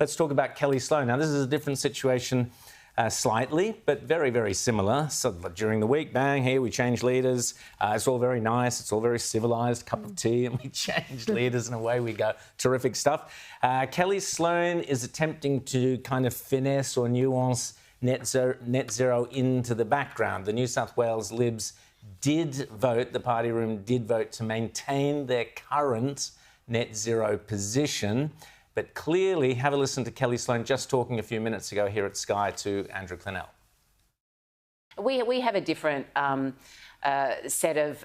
Let's talk about Kellie Sloane. Now, this is a different situation slightly, but very, very similar. So during the week, bang, here we change leaders. It's all very nice. It's all very civilised. Cup of tea, and we change leaders, and away we go. Terrific stuff. Kellie Sloane is attempting to kind of finesse or nuance net zero into the background. The New South Wales Libs did vote, the party room did vote to maintain their current net zero position. But clearly, have a listen to Kellie Sloane just talking a few minutes ago here at Sky to Andrew Clennell. We have a different set of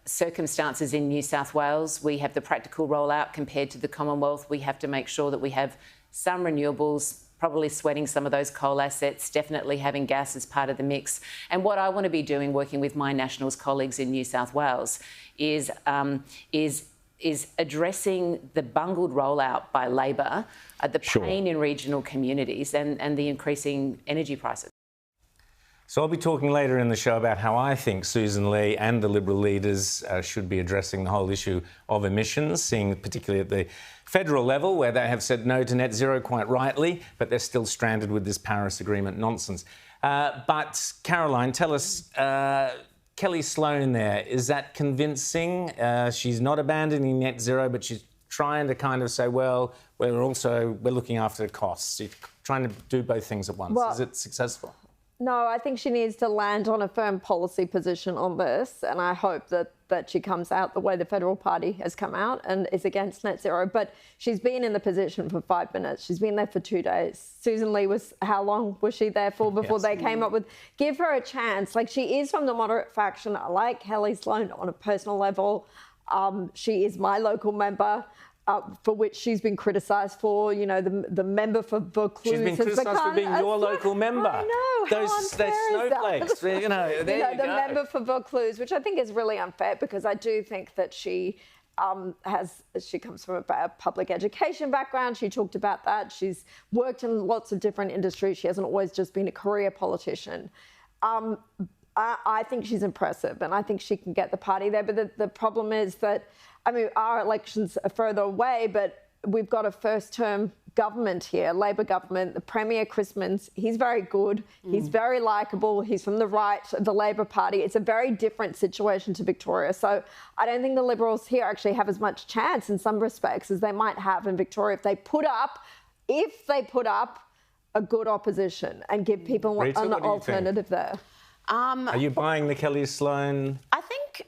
circumstances in New South Wales. We have the practical rollout compared to the Commonwealth. We have to make sure that we have some renewables, probably sweating some of those coal assets, definitely having gas as part of the mix. And what I want to be doing, working with my Nationals colleagues in New South Wales, is addressing the bungled rollout by Labor, the pain in regional communities and the increasing energy prices. So I'll be talking later in the show about how I think Susan Lee and the Liberal leaders should be addressing the whole issue of emissions, seeing particularly at the federal level where they have said no to net zero quite rightly, but they're still stranded with this Paris Agreement nonsense. But Caroline, tell us, Kellie Sloane there, is that convincing? She's not abandoning net zero, but she's trying to kind of say, well, we're looking after costs. She's trying to do both things at once. Well, is it successful? No, I think she needs to land on a firm policy position on this, and I hope that she comes out the way the Federal Party has come out and is against net zero. But she's been in the position for 5 minutes. She's been there for 2 days. Susan Lee how long was she there for before they came up with... Give her a chance. Like, she is from the moderate faction. I like Kellie Sloane on a personal level. She is my local member. For which she's been criticised for, you know, the member for Vaucluse. She's been criticised for being your local member. I know, those snowflakes, you know, there you go. The member for Vaucluse, which I think is really unfair because I do think that she comes from a public education background. She talked about that. She's worked in lots of different industries. She hasn't always just been a career politician. I think she's impressive and I think she can get the party there. But the problem is that, I mean, our elections are further away, but we've got a first-term government here, Labor government. The Premier, Chris Minns, he's very good. He's very likeable. He's from the right, the Labor Party. It's a very different situation to Victoria. So I don't think the Liberals here actually have as much chance in some respects as they might have in Victoria if they put up a good opposition and give people Rita, an alternative there. Are you buying the Kellie Sloane? I think...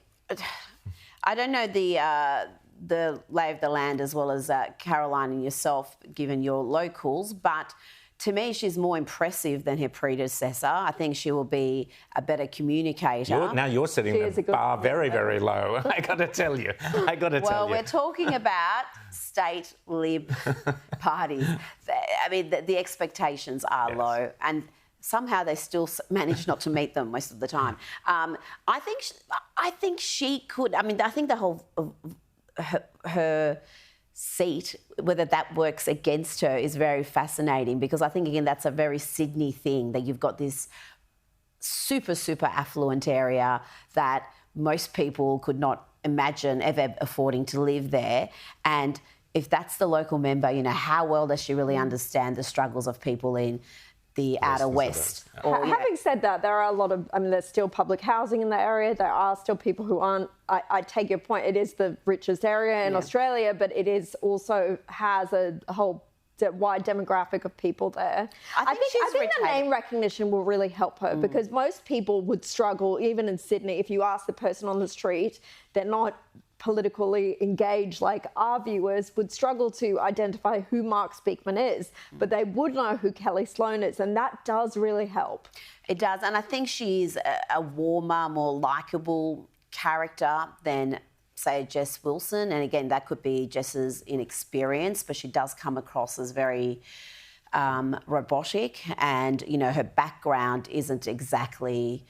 I don't know the lay of the land as well as Caroline and yourself, given your locals, but to me, she's more impressive than her predecessor. I think she will be a better communicator. Now you're setting the bar very, very low. I got to tell you. Well, we're talking about state Lib parties. I mean, the expectations are low, and somehow they still manage not to meet them most of the time. I think she could. I mean, I think the whole her seat, whether that works against her, is very fascinating because I think again that's a very Sydney thing that you've got this super affluent area that most people could not imagine ever affording to live there, and if that's the local member, you know, how well does she really understand the struggles of people in the outer west? Having said that, there are a lot of, I mean, there's still public housing in the area. There are still people who aren't, I take your point, it is the richest area in Australia, but it is also has a whole wide demographic of people there. I think the name recognition will really help her because most people would struggle, even in Sydney, if you ask the person on the street, they're not politically engaged like our viewers would struggle to identify who Mark Speakman is, but they would know who Kellie Sloane is, and that does really help. It does, and I think she's a warmer, more likeable character than, say, Jess Wilson, and again, that could be Jess's inexperience, but she does come across as very robotic, and, you know, her background isn't exactly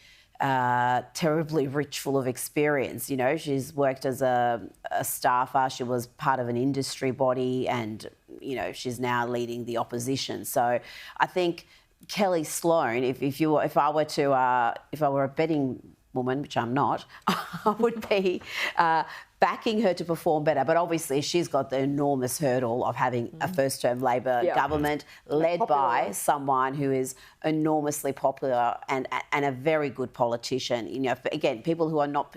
terribly rich, full of experience. You know, she's worked as a staffer. She was part of an industry body, and you know, she's now leading the opposition. So, I think Kellie Sloane, if I were a betting woman, which I'm not, I would be backing her to perform better. But obviously she's got the enormous hurdle of having a first-term Labor government led by someone who is enormously popular and a very good politician. You know, again, people who are not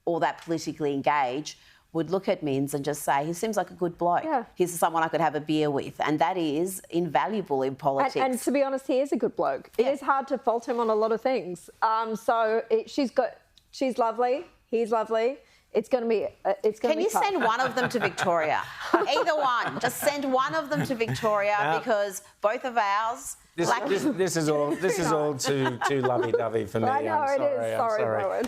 all that politically engaged would look at Minns and just say, he seems like a good bloke. Yeah. He's someone I could have a beer with. And that is invaluable in politics. And to be honest, he is a good bloke. It is hard to fault him on a lot of things. She's lovely. He's lovely. It's going to be. Can you send one of them to Victoria? Either one. Just send one of them to Victoria because both of ours. This is all too lovey-dovey for me. I know I'm sorry. it is. Sorry, Rowan.